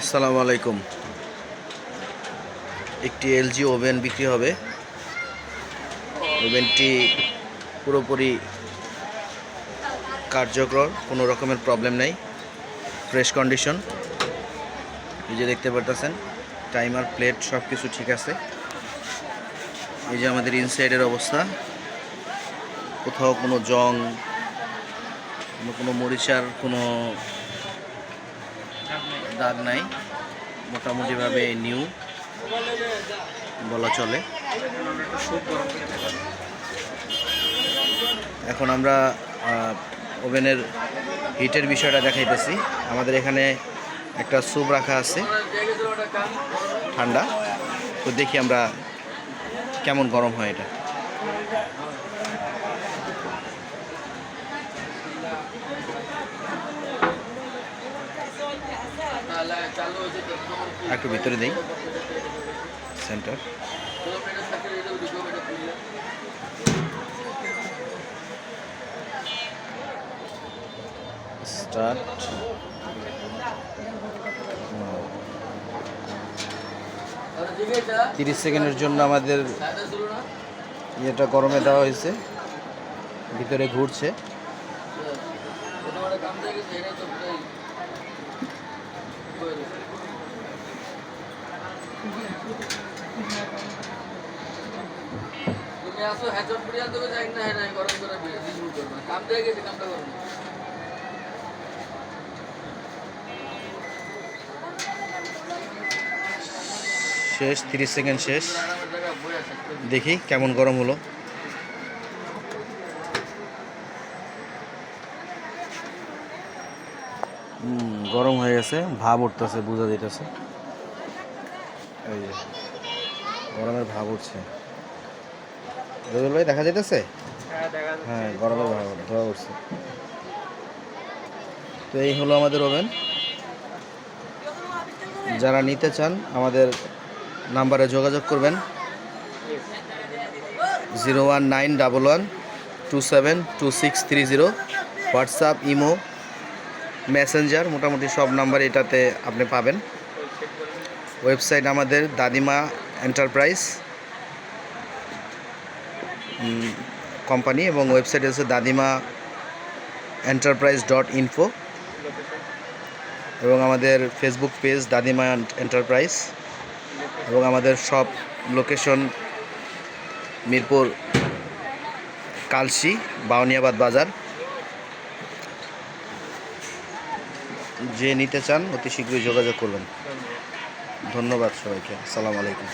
আসসালামু আলাইকুম। একটি এলজি ওভেন বিক্রি হবে। ওভেনটি পুরোপুরি কার্যকর, কোনো রকমের প্রবলেম নেই, ফ্রেশ কন্ডিশন। এই যে দেখতে পারতেছেন, টাইমার, প্লেট সব কিছু ঠিক আছে। এই যে আমাদের ইনসাইডের অবস্থা, কোথাও কোনো জং, কোনো মরিচার কোনো দাগ নাই, মোটামুটিভাবে নিউ বলা চলে। এখন আমরা ওভেনের হিটের বিষয়টা দেখাইতেছি। আমাদের এখানে একটা স্যুপ রাখা আছে ঠান্ডা, তো দেখি আমরা কেমন গরম হয় এটা। একটু ভিতরে দেই, সেন্টার। স্টার্ট। 30 সেকেন্ডের জন্য আমাদের ইয়েটা গরমে দেওয়া হয়েছে, ভিতরে ঘুরছে। তুমি আসো হেডশট পুরিয়া দেবে যাই না, হ্যাঁ গরম করে দিই করব কাম দিয়ে গেছে, কামটা করব শেষ। 30 সেকেন্ড শেষ। দেখি কেমন গরম হলো। গরম হয়ে গেছে, ভাব উঠতেছে, বোঝা যাইতেছে। এই যে গরমের ভাব উঠছে। রবিউল ভাই দেখা যাইতেছে? হ্যাঁ, গরমের ভাব ধোয়া উঠছে। তো এই হলো আমাদের ওভেন। যারা নিতে চান আমাদের নাম্বারে যোগাযোগ করবেন, 01911272630। হোয়াটসঅ্যাপ, ইমো, মেসেঞ্জার, মোটামুটি সব নাম্বার এটাতে আপনি পাবেন। ওয়েবসাইট আমাদের দাদিমা এন্টারপ্রাইজ কোম্পানি, এবং ওয়েবসাইট হচ্ছে দাদিমা enterprise.info, এবং আমাদের ফেসবুক পেজ দাদিমা এন্টারপ্রাইজ, এবং আমাদের সব লোকেশন মিরপুর কালশি, বাউনিয়াবাদ বাজার। যে নিতে চান অতি শীঘ্রই যোগাযোগ করবেন। ধন্যবাদ সবাইকে। আসসালামু আলাইকুম।